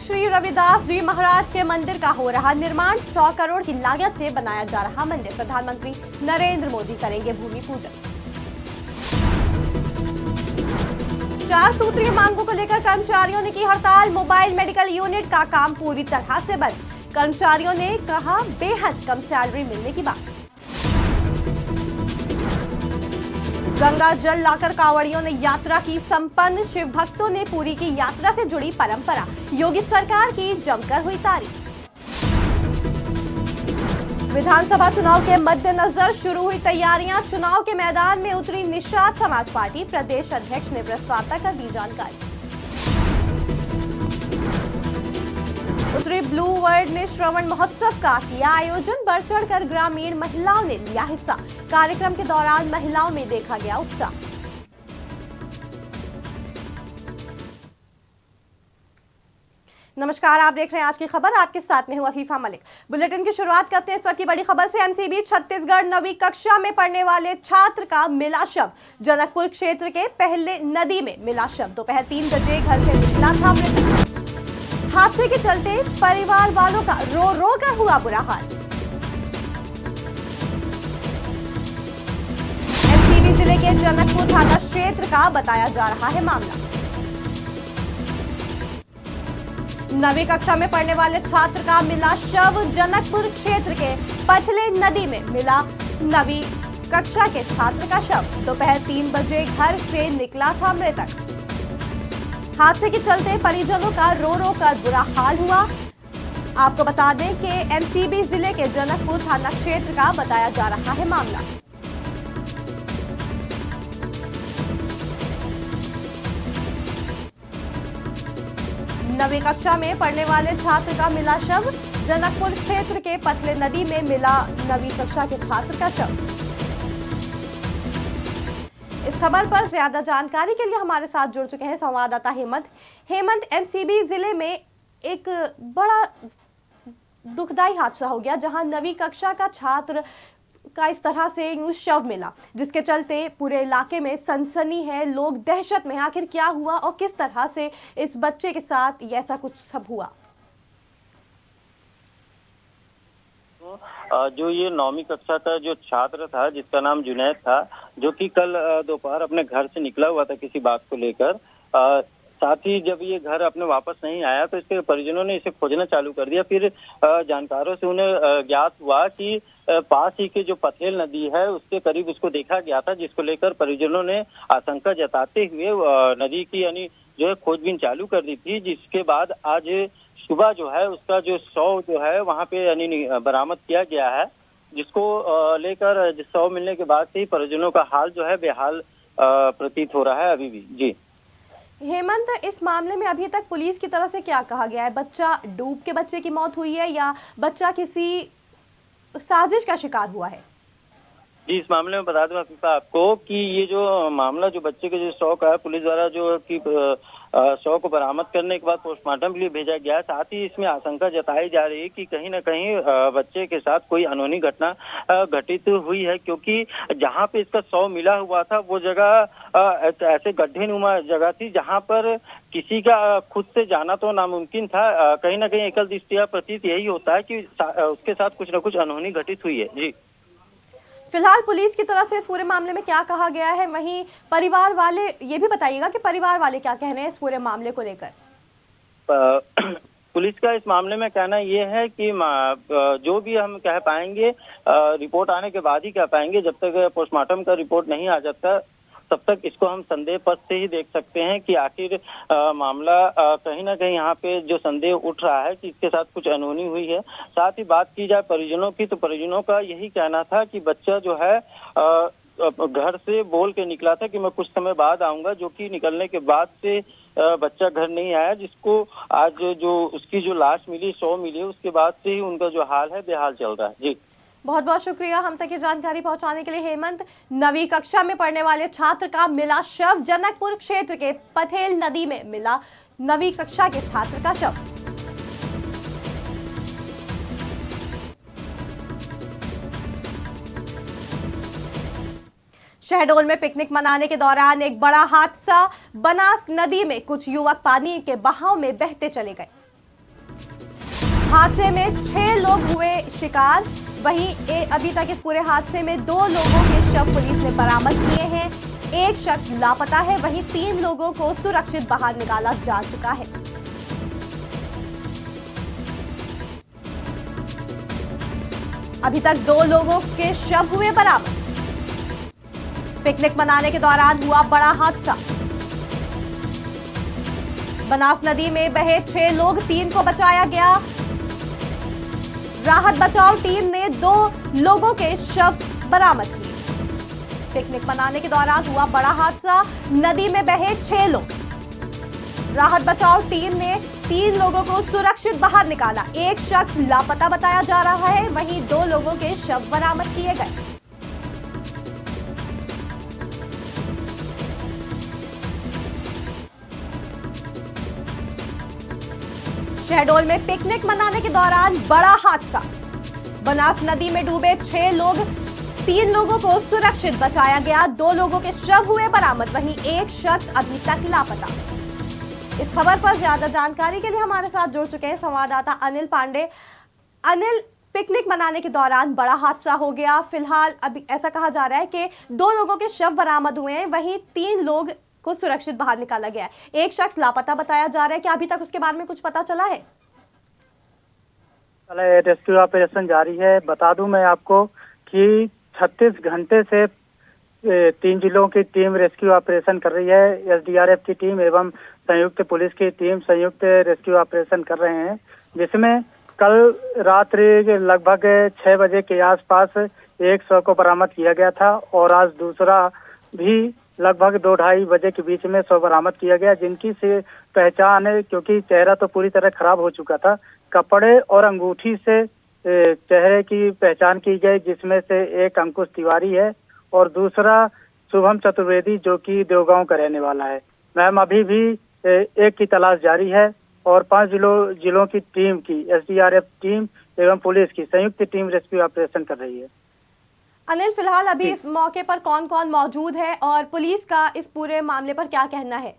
श्री रविदास जी महाराज के मंदिर का हो रहा निर्माण। 100 करोड़ की लागत से बनाया जा रहा मंदिर। प्रधानमंत्री नरेंद्र मोदी करेंगे भूमि पूजन। 4 सूत्रीय मांगों को लेकर कर्मचारियों ने की हड़ताल। मोबाइल मेडिकल यूनिट का काम पूरी तरह से बंद। कर्मचारियों ने कहा बेहद कम सैलरी मिलने की बात। गंगा जल लाकर कांवड़ियों ने यात्रा की संपन्न। शिव भक्तों ने पूरी की यात्रा से जुड़ी परंपरा। योगी सरकार की जमकर हुई तारीफ। विधानसभा चुनाव के मद्देनजर शुरू हुई तैयारियां। चुनाव के मैदान में उतरी निषाद समाज पार्टी। प्रदेश अध्यक्ष ने प्रेस वार्ता कर दी जानकारी। उत्तरी ब्लू वर्ल्ड ने श्रवण महोत्सव का किया आयोजन। बढ़ चढ़कर ग्रामीण महिलाओं ने लिया हिस्सा। कार्यक्रम के दौरान महिलाओं में देखा गया उत्साह। नमस्कार, आप देख रहे हैं आज की खबर। आपके साथ में हूं अफीफा मलिक। बुलेटिन की शुरुआत करते हैं इस वक्त की बड़ी खबर से। एमसीबी छत्तीसगढ़ 9वीं कक्षा में पढ़ने वाले छात्र का मिला शव। जनकपुर क्षेत्र के पहले नदी में मिला शव। दोपहर 3 बजे घर से निकला था मृतक। हादसे के चलते परिवार वालों का रो रो कर हुआ बुरा हाल। एमसीबी जिले के जनकपुर थाना क्षेत्र का बताया जा रहा है मामला। 9वीं कक्षा में पढ़ने वाले छात्र का मिला शव। जनकपुर क्षेत्र के पथले नदी में मिला 9वीं कक्षा के छात्र का शव। दोपहर 3 बजे घर से निकला था मृतक। हादसे के चलते परिजनों का रो रो कर बुरा हाल हुआ। आपको बता दें कि एमसीबी जिले के जनकपुर थाना क्षेत्र का बताया जा रहा है मामला। नवीं कक्षा में पढ़ने वाले छात्र का मिला शव। जनकपुर क्षेत्र के पतले नदी में मिला 9वीं कक्षा के छात्र का शव। इस खबर पर ज्यादा जानकारी के लिए हमारे साथ जुड़ चुके हैं संवाददाता हेमंत। एमसीबी जिले में एक बड़ा दुखदाई हादसा हो गया जहां 9वीं कक्षा का छात्र का इस तरह से यूं शव मिला, जिसके चलते पूरे इलाके में सनसनी है। लोग दहशत में आखिर क्या हुआ और किस तरह से इस बच्चे के साथ ऐसा कुछ सब हुआ। जो ये 9वीं कक्षा का जो छात्र था जिसका नाम जुनैद था, जो कि कल दोपहर अपने घर से निकला हुआ था किसी बात को लेकर। साथ ही जब ये घर अपने वापस नहीं आया तो इसके परिजनों ने इसे खोजना चालू कर दिया। फिर जानकारों से उन्हें ज्ञात हुआ कि पास ही के जो पथेल नदी है उसके करीब उसको देखा गया था, जिसको लेकर परिजनों ने आशंका जताते हुए नदी की यानी जो है खोजबीन चालू कर दी थी। जिसके बाद आज सुबह जो है उसका जो शव जो है वहां पे यानी बरामद किया गया है, जिसको लेकर शव मिलने के बाद से ही परिजनों का हाल जो है बेहाल प्रतीत हो रहा है अभी भी। जी हेमंत, इस मामले में अभी तक पुलिस की तरफ से क्या कहा गया है? बच्चा डूब के बच्चे की मौत हुई है या बच्चा किसी साजिश का शिकार हुआ है? जी, इस मामले में बता दूं आपको कि ये जो मामला जो बच्चे के जो शव का है, पुलिस द्वारा जो कि शव को बरामद करने के बाद पोस्टमार्टम के लिए भेजा गया है। साथ ही इसमें आशंका जताई जा रही है कि कहीं न कहीं बच्चे के साथ कोई अनहोनी घटना घटित हुई है, क्योंकि जहां पे इसका शव मिला हुआ था वो जगह ऐसे गड्ढेनुमा जगह थी जहां पर किसी का खुद से जाना तो नामुमकिन था। कहीं न कहीं एकल दृष्टिया प्रतीत यही होता है कि उसके साथ कुछ न कुछ अनहोनी घटित हुई है। जी, फिलहाल पुलिस की तरफ से इस पूरे मामले में क्या कहा गया है? वहीं परिवार वाले ये भी बताइएगा कि परिवार वाले क्या कह रहे हैं इस पूरे मामले को लेकर। पुलिस का इस मामले में कहना ये है कि जो भी हम कह पाएंगे रिपोर्ट आने के बाद ही कह पाएंगे। जब तक पोस्टमार्टम का रिपोर्ट नहीं आ जाता तब तक इसको हम संदेह पद से ही देख सकते हैं कि आखिर मामला कहीं ना कहीं यहाँ पे जो संदेह उठ रहा है कि इसके साथ कुछ अनहोनी हुई है। साथ ही बात की जाए परिजनों की तो परिजनों का यही कहना था कि बच्चा जो है घर से बोल के निकला था कि मैं कुछ समय बाद आऊंगा, जो कि निकलने के बाद से बच्चा घर नहीं आया, जिसको आज जो उसकी जो लाश मिली, शव मिली, उसके बाद से ही उनका जो हाल है बेहाल चल रहा है। जी, बहुत बहुत शुक्रिया हम तक ये जानकारी पहुंचाने के लिए हेमंत। 9वीं कक्षा में पढ़ने वाले छात्र का मिला शव। जनकपुर क्षेत्र के पथेल नदी में मिला 9वीं कक्षा के छात्र का शव। शहडोल में पिकनिक मनाने के दौरान एक बड़ा हादसा। बनास नदी में कुछ युवक पानी के बहाव में बहते चले गए। हादसे में 6 लोग हुए शिकार। वहीं अभी तक इस पूरे हादसे में 2 लोगों के शव पुलिस ने बरामद किए हैं। एक शख्स लापता है, वहीं 3 लोगों को सुरक्षित बाहर निकाला जा चुका है। अभी तक 2 लोगों के शव हुए बरामद। पिकनिक मनाने के दौरान हुआ बड़ा हादसा। बनास नदी में बहे 6 लोग, 3 को बचाया गया। राहत बचाव टीम ने 2 लोगों के शव बरामद किए। पिकनिक मनाने के दौरान हुआ बड़ा हादसा, नदी में बहे 6 लोग। राहत बचाव टीम ने 3 लोगों को सुरक्षित बाहर निकाला। एक शख्स लापता बताया जा रहा है, वहीं 2 लोगों के शव बरामद किए गए। शहडोल में पिकनिक मनाने के दौरान बड़ा हादसा। बनास नदी में डूबे 6 लोग, 3 लोगों को सुरक्षित बचाया गया। 2 लोगों के शव हुए बरामद, वहीं एक शख्स अभी तक लापता। इस खबर पर ज्यादा जानकारी के लिए हमारे साथ जुड़ चुके हैं संवाददाता अनिल पांडे। अनिल, पिकनिक मनाने के दौरान बड़ा हादसा हो गया। फिलहाल अभी ऐसा कहा जा रहा है कि 2 लोगों के शव बरामद हुए हैं, वहीं 3 लोग को सुरक्षित बाहर निकाला गया है। एक शख्स लापता बताया जा रहा है कि अभी तक उसके बारे में कुछ पता चला है? रेस्क्यू ऑपरेशन जारी है। बता दूं मैं आपको कि 36 घंटे से 3 जिलों की टीम रेस्क्यू ऑपरेशन कर रही है। एसडीआरएफ की टीम एवं संयुक्त पुलिस की टीम संयुक्त रेस्क्यू ऑपरेशन कर रहे हैं, जिसमें कल रात्रि लगभग 6 बजे के आसपास एक शव को बरामद किया गया था और आज दूसरा भी लगभग 2-2:30 बजे के बीच में शव बरामद किया गया, जिनकी से पहचान है, क्योंकि चेहरा तो पूरी तरह खराब हो चुका था, कपड़े और अंगूठी से चेहरे की पहचान की गई, जिसमें से एक अंकुश तिवारी है और दूसरा शुभम चतुर्वेदी, जो कि देवगांव का रहने वाला है। मैम, अभी भी एक की तलाश जारी है और 5 जिलों की टीम की एसडीआरएफ टीम एवं पुलिस की संयुक्त टीम रेस्क्यू ऑपरेशन कर रही है। अनिल, फिलहाल अभी इस मौके पर कौन कौन मौजूद है और पुलिस का इस पूरे मामले पर क्या कहना है?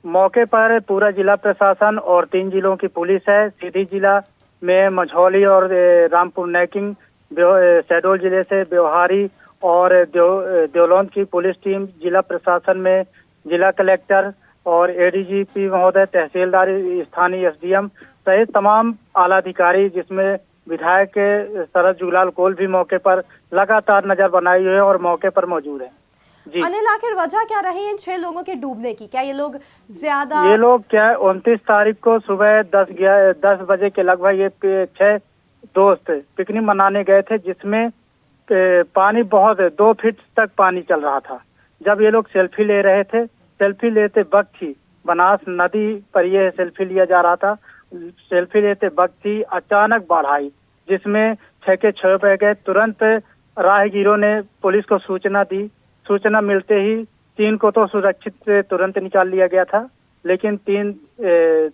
मौके पर पूरा जिला प्रशासन और 3 जिलों की पुलिस है। सीधी जिला में मझौली और रामपुर नैकिंग, शहडोल जिले से व्यवहारी और देवलोंद की पुलिस टीम, जिला प्रशासन में जिला कलेक्टर और एडीजीपी महोदय, तहसीलदार, स्थानीय एसडीएम सहित तमाम आला अधिकारी, जिसमें विधायक शरद जुगलाल कोल भी मौके पर लगातार नजर बनाए हुए हैं और मौके पर मौजूद है। जी अनिल, आखिर वजह क्या रही इन 6 लोगों के डूबने की? क्या ये लोग क्या 29 तारीख को सुबह 10 बजे के लगभग ये 6 दोस्त पिकनिक मनाने गए थे, जिसमें पानी बहुत 2 फीट तक पानी चल रहा था। जब ये लोग सेल्फी ले रहे थे, सेल्फी लेते वक्त ही बनास नदी पर यह सेल्फी लिया जा रहा था, सेल्फी लेते वक्त ही अचानक बाढ़ आई, जिसमें 6 के 6 बह गए। तुरंत राहगीरों ने पुलिस को सूचना दी। सूचना मिलते ही 3 को तो सुरक्षित तुरंत निकाल लिया गया था, लेकिन 3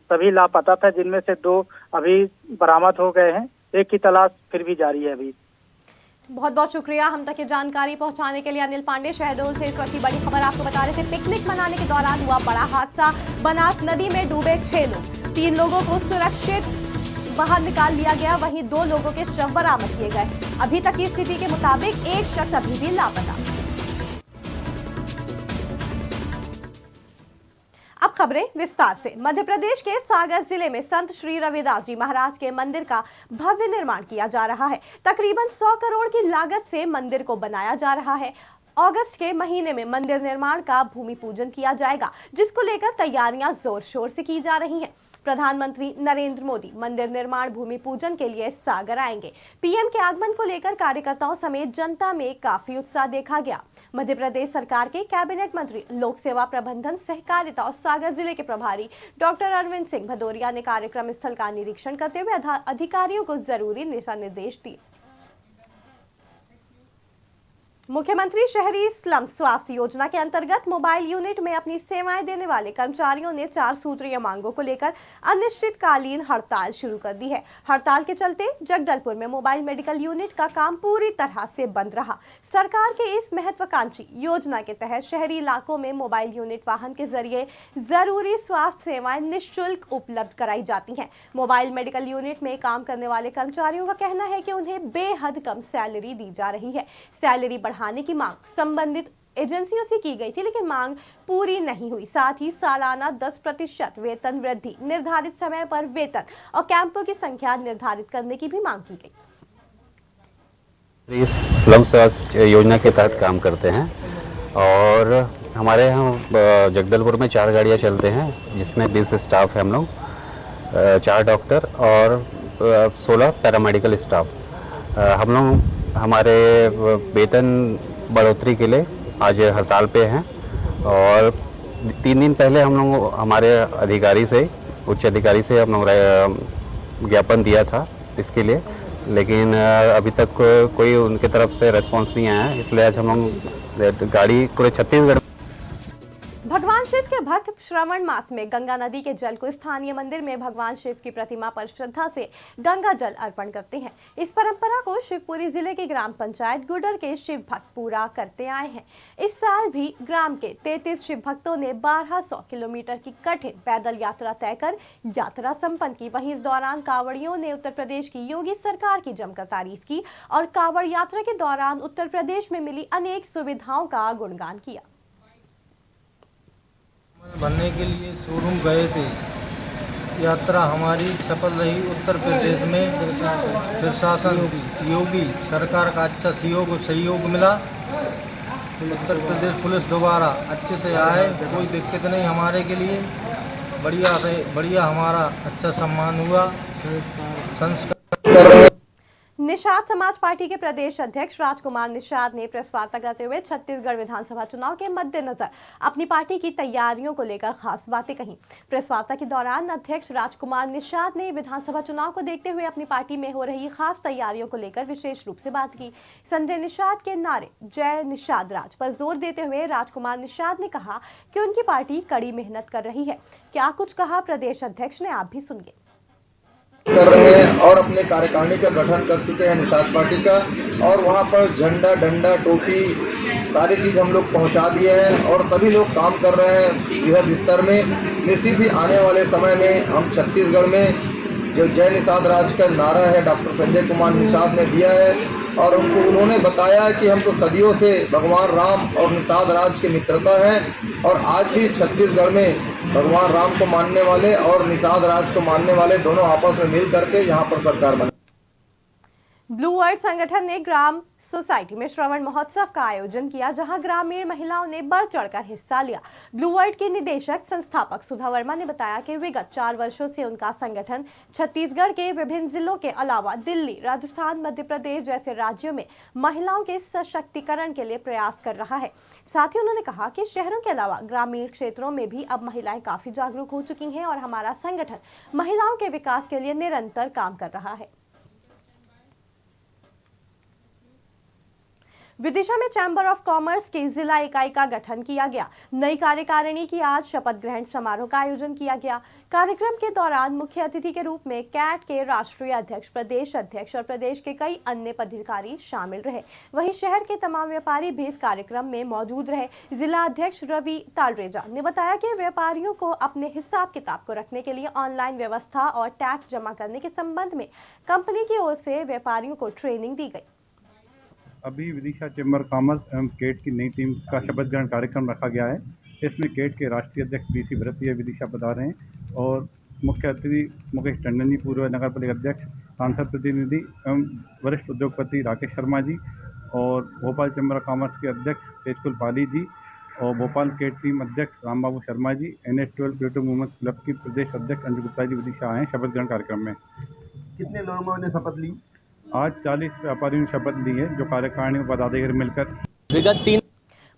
सभी लापता था, जिनमें से 2 अभी बरामद हो गए हैं। एक की तलाश फिर भी जारी है अभी। बहुत बहुत शुक्रिया हम तक ये जानकारी पहुंचाने के लिए अनिल पांडे। शहडोल से इस वक्त की बड़ी खबर आपको बता रहे थे। पिकनिक मनाने के दौरान हुआ बड़ा हादसा। बनास नदी में डूबे 6 लोग, 3 लोगों को सुरक्षित बाहर निकाल लिया गया, वहीं 2 लोगों के शव बरामद किए गए। अभी तक की स्थिति के मुताबिक एक शख्स अभी भी लापता। अब खबरें विस्तार से। मध्य प्रदेश के सागर जिले में संत श्री रविदास जी महाराज के मंदिर का भव्य निर्माण किया जा रहा है। तकरीबन 100 करोड़ की लागत से मंदिर को बनाया जा रहा है। अगस्त के महीने में मंदिर निर्माण का भूमि पूजन किया जाएगा, जिसको लेकर तैयारियां जोर शोर से की जा रही हैं। प्रधानमंत्री नरेंद्र मोदी मंदिर निर्माण भूमि पूजन के लिए सागर आएंगे। पीएम के आगमन को लेकर कार्यकर्ताओं समेत जनता में काफी उत्साह देखा गया। मध्य प्रदेश सरकार के कैबिनेट मंत्री, लोक सेवा प्रबंधन, सहकारिता और सागर जिले के प्रभारी डॉक्टर अरविंद सिंह भदौरिया ने कार्यक्रम स्थल का निरीक्षण करते हुए अधिकारियों को जरूरी दिशा निर्देश दिए। मुख्यमंत्री शहरी स्लम स्वास्थ्य योजना के अंतर्गत मोबाइल यूनिट में अपनी सेवाएं देने वाले कर्मचारियों ने 4 सूत्रीय मांगों को लेकर अनिश्चितकालीन हड़ताल शुरू कर दी है। हड़ताल के चलते जगदलपुर में मोबाइल मेडिकल यूनिट का काम पूरी तरह से बंद रहा। सरकार के इस महत्वाकांक्षी योजना के तहत शहरी इलाकों में मोबाइल यूनिट वाहन के जरिए जरूरी स्वास्थ्य सेवाएं निःशुल्क उपलब्ध कराई जाती हैं। मोबाइल मेडिकल यूनिट में काम करने वाले कर्मचारियों का कहना है कि उन्हें बेहद कम सैलरी दी जा रही है। सैलरी बढ़ाने की मांग संबंधित एजेंसियों से की गई थी, लेकिन मांग पूरी नहीं हुई। साथ ही सालाना 10% वेतन वृद्धि, निर्धारित समय पर वेतन और कैंपों की संख्या निर्धारित करने की भी मांग की गई। इस स्लम स्वास्थ्य योजना के तहत काम करते हैं और हमारे यहाँ जगदलपुर में 4 गाड़ियाँ चलते हैं, जिसमें 20 स्टाफ है हम लोग, 4 डॉक्टर और 16 पैरामेडिकल स्टाफ। हम लोग हमारे वेतन बढ़ोतरी के लिए आज हड़ताल पे हैं और 3 दिन पहले हम लोग हमारे अधिकारी से, उच्च अधिकारी से हम लोग ज्ञापन दिया था इसके लिए, लेकिन अभी तक कोई उनके तरफ से रिस्पांस नहीं आया। इसलिए आज हम लोग गाड़ी पूरे छत्तीसगढ़। भगवान शिव के भक्त श्रावण मास में गंगा नदी के जल को स्थानीय मंदिर में भगवान शिव की प्रतिमा पर श्रद्धा से गंगा जल अर्पण करते हैं। इस परंपरा को शिवपुरी जिले के ग्राम पंचायत गुडर के शिव भक्त पूरा करते आए हैं। इस साल भी ग्राम के 33 शिव भक्तों ने 1200 किलोमीटर की कठिन पैदल यात्रा तय कर यात्रा संपन्न की। वहीं इस दौरान कांवड़ियों ने उत्तर प्रदेश की योगी सरकार की जमकर तारीफ की और कांवड़ यात्रा के दौरान उत्तर प्रदेश में मिली अनेक सुविधाओं का गुणगान किया। बनने के लिए शोरूम गए थे। यात्रा हमारी सफल रही। उत्तर प्रदेश में प्रशासन, योगी सरकार का अच्छा सहयोग मिला। उत्तर प्रदेश पुलिस दोबारा अच्छे से आए, कोई दिक्कत नहीं हमारे के लिए। बढ़िया हमारा अच्छा सम्मान हुआ। संस्कार निषाद समाज पार्टी के प्रदेश अध्यक्ष राजकुमार निषाद ने प्रेस वार्ता करते हुए छत्तीसगढ़ विधानसभा चुनाव के मद्देनजर अपनी पार्टी की तैयारियों को लेकर खास बातें कही। प्रेस वार्ता के दौरान अध्यक्ष राजकुमार निषाद ने विधानसभा चुनाव को देखते हुए अपनी पार्टी में हो रही खास तैयारियों को लेकर विशेष रूप से बात की। संजय निषाद के नारे जय निषाद राज पर जोर देते हुए राजकुमार निषाद ने कहा कि उनकी पार्टी कड़ी मेहनत कर रही है। क्या कुछ कहा प्रदेश अध्यक्ष ने, आप भी सुनिए। कर रहे हैं और अपने कार्यकारिणी का गठन कर चुके हैं निषाद पार्टी का, और वहां पर झंडा, डंडा, टोपी सारी चीज़ हम लोग पहुंचा दिए हैं और सभी लोग काम कर रहे हैं बृहद स्तर में। निश्चित ही आने वाले समय में हम छत्तीसगढ़ में जो जय निषाद राज का नारा है डॉक्टर संजय कुमार निषाद ने दिया है, और उन्होंने बताया कि हम तो सदियों से भगवान राम और निषाद राज की मित्रता है, और आज भी छत्तीसगढ़ में भगवान राम को मानने वाले और निषाद राज को मानने वाले दोनों आपस में मिल करके यहाँ पर सरकार बनी। ब्लू वर्ल्ड संगठन ने ग्राम सोसाइटी में श्रवण महोत्सव का आयोजन किया, जहां ग्रामीण महिलाओं ने बढ़ चढ़कर हिस्सा लिया। ब्लू वर्ल्ड की निदेशक संस्थापक सुधा वर्मा ने बताया कि विगत 4 वर्षों से उनका संगठन छत्तीसगढ़ के विभिन्न जिलों के अलावा दिल्ली, राजस्थान, मध्य प्रदेश जैसे राज्यों में महिलाओं के सशक्तिकरण के लिए प्रयास कर रहा है। साथ ही उन्होंने कहा कि शहरों के अलावा ग्रामीण क्षेत्रों में भी अब महिलाएं काफी जागरूक हो चुकी हैं और हमारा संगठन महिलाओं के विकास के लिए निरंतर काम कर रहा है। विदिशा में चैम्बर ऑफ कॉमर्स की जिला इकाई का गठन किया गया। नई कार्यकारिणी की आज शपथ ग्रहण समारोह का आयोजन किया गया। कार्यक्रम के दौरान मुख्य अतिथि के रूप में कैट के राष्ट्रीय अध्यक्ष, प्रदेश अध्यक्ष और प्रदेश के कई अन्य पदाधिकारी शामिल रहे। वहीं शहर के तमाम व्यापारी भी इस कार्यक्रम में मौजूद रहे। जिला अध्यक्ष रवि तालरेजा ने बताया कि व्यापारियों को अपने हिसाब किताब को रखने के लिए ऑनलाइन व्यवस्था और टैक्स जमा करने के संबंध में कंपनी की ओर से व्यापारियों को ट्रेनिंग दी गई। अभी विदिशा चैम्बर कॉमर्स एवं केट की नई टीम का शपथ ग्रहण कार्यक्रम रखा गया है। इसमें केट के राष्ट्रीय अध्यक्ष बीसी भरतीय विदिशा पधारे हैं और मुख्य अतिथि मुकेश टंडन जी, पूर्व नगर पालिका अध्यक्ष, सांसद प्रतिनिधि एवं वरिष्ठ उद्योगपति राकेश शर्मा जी, और भोपाल चैम्बर ऑफ कॉमर्स के अध्यक्ष तेजकुल पाली जी, और भोपाल केट टीम अध्यक्ष राम बाबू Sharma ji, NH12 creative movement club की प्रदेश अध्यक्ष अंजू गुप्ता जी विदिशा आए शपथ ग्रहण कार्यक्रम में। कितने लोगों ने शपथ ली? आज 40 व्यापारियों ने शपथ ली है, जो कार्यकारिणी में पदाधिकारी मिलकर।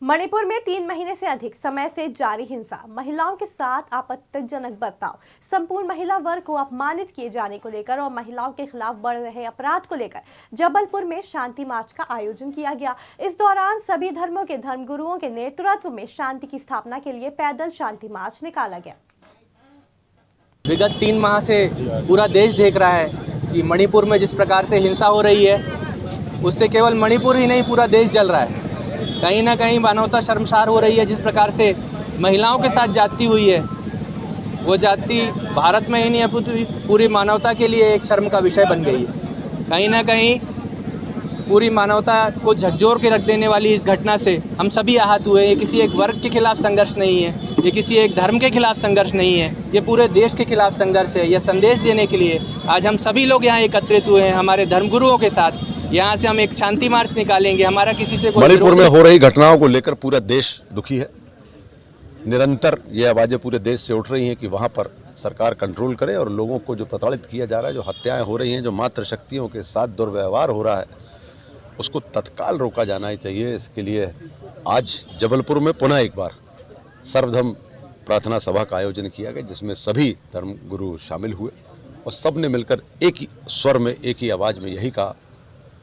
मणिपुर में 3 महीने से अधिक समय से जारी हिंसा, महिलाओं के साथ आपत्तिजनक बर्ताव, संपूर्ण महिला वर्ग को अपमानित किए जाने को लेकर और महिलाओं के खिलाफ बढ़ रहे अपराध को लेकर जबलपुर में शांति मार्च का आयोजन किया गया। इस दौरान सभी धर्मों के धर्मगुरुओं के नेतृत्व में शांति की स्थापना के लिए पैदल शांति मार्च निकाला गया। विगत 3 माह से पूरा देश देख रहा है कि मणिपुर में जिस प्रकार से हिंसा हो रही है, उससे केवल मणिपुर ही नहीं पूरा देश जल रहा है। कहीं ना कहीं मानवता शर्मसार हो रही है। जिस प्रकार से महिलाओं के साथ जाति हुई है, वो जाति भारत में ही नहीं पूरी मानवता के लिए एक शर्म का विषय बन गई है। कहीं ना कहीं पूरी मानवता को झकझोर के रख देने वाली इस घटना से हम सभी आहत हुए। ये किसी एक वर्ग के खिलाफ संघर्ष नहीं है, ये किसी एक धर्म के खिलाफ संघर्ष नहीं है, ये पूरे देश के खिलाफ संघर्ष है। यह संदेश देने के लिए आज हम सभी लोग यहाँ एकत्रित हुए हैं। हमारे धर्मगुरुओं के साथ यहाँ से हम एक शांति मार्च निकालेंगे। हमारा किसी से मणिपुर में हो रही घटनाओं को लेकर पूरा देश दुखी है। निरंतर ये आवाज़ें पूरे देश से उठ रही हैं कि वहाँ पर सरकार कंट्रोल करे और लोगों को जो प्रताड़ित किया जा रहा है, जो हत्याएं हो रही हैं, जो मातृशक्तियों के साथ दुर्व्यवहार हो रहा है, उसको तत्काल रोका जाना ही चाहिए। इसके लिए आज जबलपुर में पुनः एक बार सर्वधर्म प्रार्थना सभा का आयोजन किया गया, जिसमें सभी धर्मगुरु शामिल हुए और सब ने मिलकर एक ही स्वर में, एक ही आवाज़ में यही कहा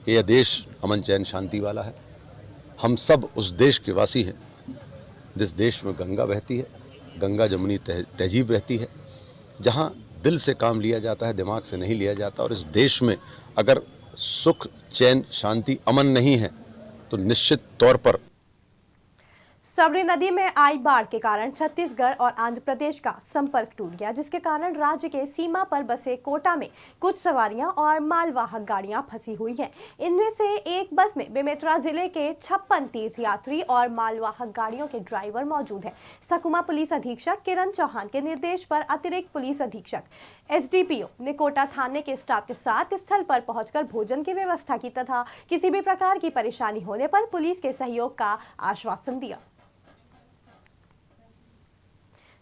कि यह देश अमन चैन शांति वाला है। हम सब उस देश के वासी हैं जिस देश में गंगा बहती है, गंगा जमुनी तहजीब बहती है, जहाँ दिल से काम लिया जाता है, दिमाग से नहीं लिया जाता। और इस देश में अगर सुख, चैन, शांति, अमन नहीं है तो निश्चित तौर पर सबरी नदी में आई बाढ़ के कारण छत्तीसगढ़ और आंध्र प्रदेश का संपर्क टूट गया, जिसके कारण राज्य के सीमा पर बसे कोटा में कुछ सवारियां और मालवाहक गाड़ियां फंसी हुई हैं। इनमें से एक बस में बेमेतरा जिले के 56 तीर्थयात्री और मालवाहक गाड़ियों के ड्राइवर मौजूद हैं। सकुमा पुलिस अधीक्षक किरण चौहान के निर्देश पर अतिरिक्त पुलिस अधीक्षक SDPO ने कोटा थाने के स्टाफ के साथ स्थल पर पहुंचकर भोजन की व्यवस्था की तथा किसी भी प्रकार की परेशानी होने पर पुलिस के सहयोग का आश्वासन दिया।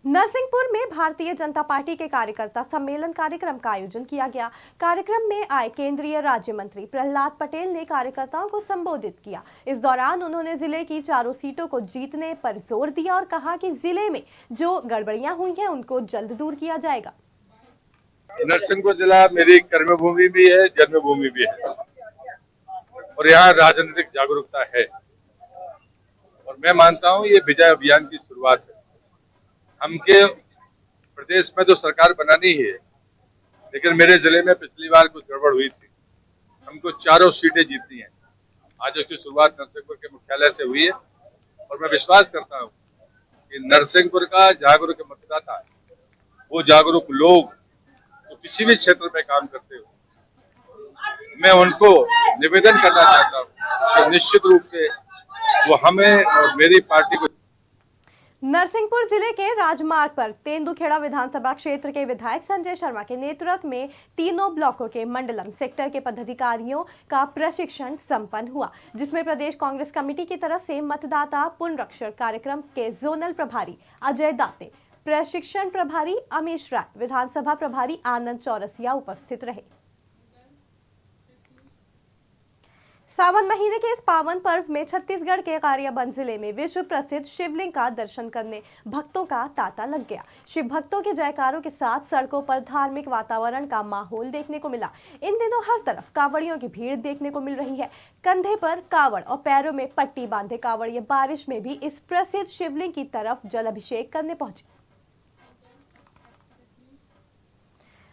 नरसिंहपुर में भारतीय जनता पार्टी के कार्यकर्ता सम्मेलन कार्यक्रम का आयोजन किया गया। कार्यक्रम में आए केंद्रीय राज्य मंत्री प्रहलाद पटेल ने कार्यकर्ताओं को संबोधित किया। इस दौरान उन्होंने जिले की 4 सीटों को जीतने पर जोर दिया और कहा कि जिले में जो गड़बड़ियां हुई हैं उनको जल्द दूर किया जाएगा। नरसिंहपुर जिला मेरी कर्मभूमि भी है, जन्मभूमि भी है और यहाँ राजनीतिक जागरूकता है और मैं मानता हूँ ये विजय अभियान की शुरुआत है। हमके प्रदेश में तो सरकार बनानी ही है, लेकिन मेरे जिले में पिछली बार कुछ गड़बड़ हुई थी। हमको 4 सीटें जीतनी है। आज उसकी शुरुआत नरसिंहपुर के मुख्यालय से हुई है और मैं विश्वास करता हूँ कि नरसिंहपुर का जागरूक मतदाता है, वो जागरूक लोग जो किसी भी क्षेत्र में काम करते हो, मैं उनको निवेदन करना चाहता हूँ कि निश्चित रूप से वो हमें और मेरी पार्टी को। नरसिंहपुर जिले के राजमार्ग पर तेंदुखेड़ा विधानसभा क्षेत्र के विधायक संजय शर्मा के नेतृत्व में तीनों ब्लॉकों के मंडलम सेक्टर के पदाधिकारियों का प्रशिक्षण संपन्न हुआ, जिसमें प्रदेश कांग्रेस कमेटी की तरफ से मतदाता पुनरीक्षण कार्यक्रम के जोनल प्रभारी अजय दाते, प्रशिक्षण प्रभारी अमीश राय, विधानसभा प्रभारी आनंद चौरसिया उपस्थित रहे। सावन महीने के इस पावन पर्व में छत्तीसगढ़ के गरियाबंद जिले में विश्व प्रसिद्ध शिवलिंग का दर्शन करने भक्तों का तांता लग गया। शिव भक्तों के जयकारों के साथ सड़कों पर धार्मिक वातावरण का माहौल देखने को मिला। इन दिनों हर तरफ कांवड़ियों की भीड़ देखने को मिल रही है। कंधे पर कांवड़ और पैरों में पट्टी बांधे कांवड़िए बारिश में भी इस प्रसिद्ध शिवलिंग की तरफ जल अभिषेक करने पहुंचे।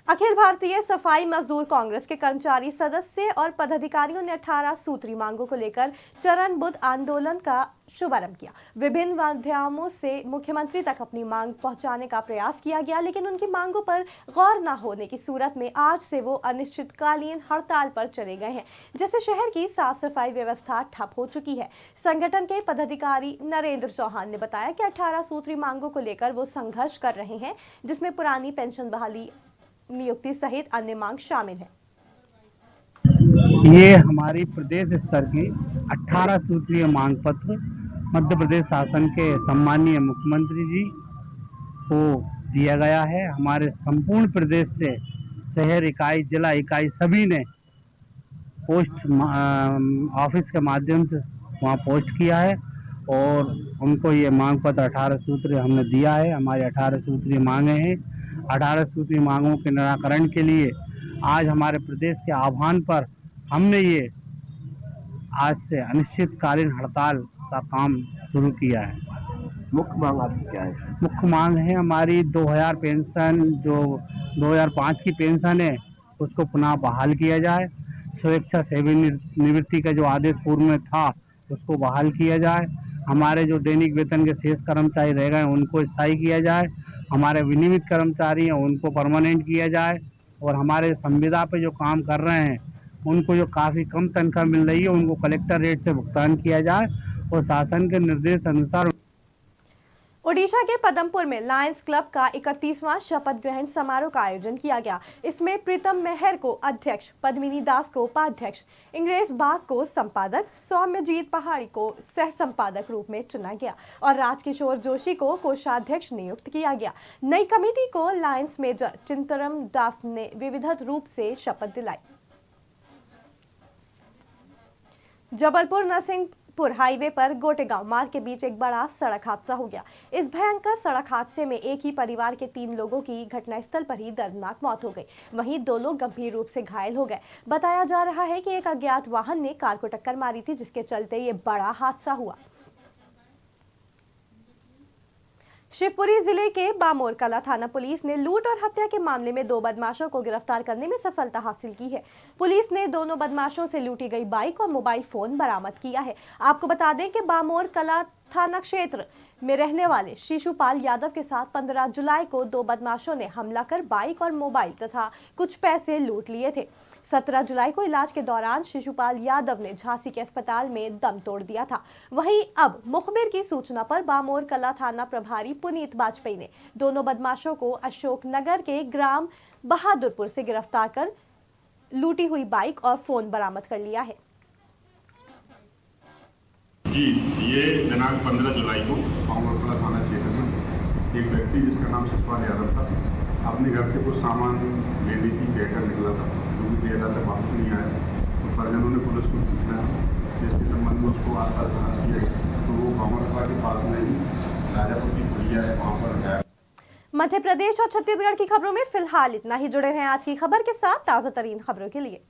अखिल भारतीय सफाई मजदूर कांग्रेस के कर्मचारी सदस्य और पदाधिकारियों ने 18 सूत्री मांगों को लेकर चरणबद्ध आंदोलन का शुभारंभ किया। विभिन्न माध्यमों से मुख्यमंत्री तक अपनी मांग पहुंचाने का प्रयास किया गया, लेकिन उनकी मांगों पर गौर न होने की सूरत में आज से वो अनिश्चितकालीन हड़ताल पर चले गए हैं। जैसे शहर की साफ सफाई व्यवस्था ठप हो चुकी है। संगठन के पदाधिकारी नरेंद्र चौहान ने बताया कि 18 सूत्री मांगों को लेकर वो संघर्ष कर रहे हैं, जिसमें पुरानी पेंशन बहाली, नियुक्ति सहित अन्य मांग शामिल है। ये हमारी प्रदेश स्तर की 18 सूत्रीय मांग पत्र मध्य प्रदेश शासन के सम्मानीय मुख्यमंत्री जी को दिया गया है। हमारे संपूर्ण प्रदेश से शहर इकाई, जिला इकाई सभी ने पोस्ट ऑफिस के माध्यम से वहाँ पोस्ट किया है और उनको ये मांग पत्र 18 सूत्रीय हमने दिया है। हमारी 18 सूत्रीय मांगे हैं। 18 सूत्रीय मांगों के निराकरण के लिए आज हमारे प्रदेश के आह्वान पर हमने ये आज से अनिश्चितकालीन हड़ताल का काम शुरू किया है। मुख्य मांग आपकी क्या है? मुख्य मांग है हमारी 2000 पेंशन, जो 2005 की पेंशन है उसको पुनः बहाल किया जाए। स्वेच्छा सेवी निवृत्ति का जो आदेश पूर्व में था उसको बहाल किया जाए। हमारे जो दैनिक वेतन के शेष कर्मचारी रह गए उनको स्थायी किया जाए। हमारे विनियमित कर्मचारी हैं उनको परमानेंट किया जाए। और हमारे संविदा पे जो काम कर रहे हैं उनको जो काफ़ी कम तनख्वाह मिल रही है उनको कलेक्टर रेट से भुगतान किया जाए और शासन के निर्देश अनुसार। ओडिशा के पदमपुर में लायंस क्लब का 31वां शपथ ग्रहण समारोह का आयोजन किया गया। इसमें प्रीतम मेहर को अध्यक्ष, पद्मिनी दास को उपाध्यक्ष, इंग्रेज बाग को संपादक, सौम्यजीत पहाड़ी को सह संपादक रूप में चुना गया और राजकिशोर जोशी को कोषाध्यक्ष नियुक्त किया गया। नई कमेटी को लायंस मेजर चिंतरम दास ने विधिवत रूप से शपथ दिलाई। जबलपुर नरसिंहपुर हाईवे पर गोटेगांव मार्ग के बीच एक बड़ा सड़क हादसा हो गया। इस भयंकर सड़क हादसे में एक ही परिवार के 3 लोगों की घटनास्थल पर ही दर्दनाक मौत हो गई। वहीं 2 लोग गंभीर रूप से घायल हो गए। बताया जा रहा है कि एक अज्ञात वाहन ने कार को टक्कर मारी थी, जिसके चलते ये बड़ा हादसा हुआ। शिवपुरी जिले के बामोर कला थाना पुलिस ने लूट और हत्या के मामले में 2 बदमाशों को गिरफ्तार करने में सफलता हासिल की है। पुलिस ने दोनों बदमाशों से लूटी गई बाइक और मोबाइल फोन बरामद किया है। आपको बता दें कि बामोर कला थाना क्षेत्र में रहने वाले शिशुपाल यादव के साथ 15 जुलाई को 2 बदमाशों ने हमला कर बाइक और मोबाइल तथा कुछ पैसे लूट लिए थे। 17 जुलाई को इलाज के दौरान शिशुपाल यादव ने झांसी के अस्पताल में दम तोड़ दिया था। वहीं अब मुखबिर की सूचना पर बामोर कला थाना प्रभारी पुनीत वाजपेयी ने दोनों बदमाशों को अशोकनगर के ग्राम बहादुरपुर से गिरफ्तार कर लूटी हुई बाइक और फोन बरामद कर लिया है। जी, ये दिनांक 15 जुलाई को बामोर थाना क्षेत्र में एक व्यक्ति जिसका नाम शिशुपाल यादव था अपने घर से कुछ सामान लेने की कहकर निकला था, जो भी देर तक वापस नहीं आया। तो परिजनों ने पुलिस को सूचना जिसके संबंध में उसको आसपास जांच की गई तो वो बामोर के पास में ही राजापुर की पुलिया है वहाँ पर गया। मध्य प्रदेश और छत्तीसगढ़ की खबरों में फिलहाल इतना ही। जुड़े रहें आज की खबर के साथ ताज़ा तरीन खबरों के लिए।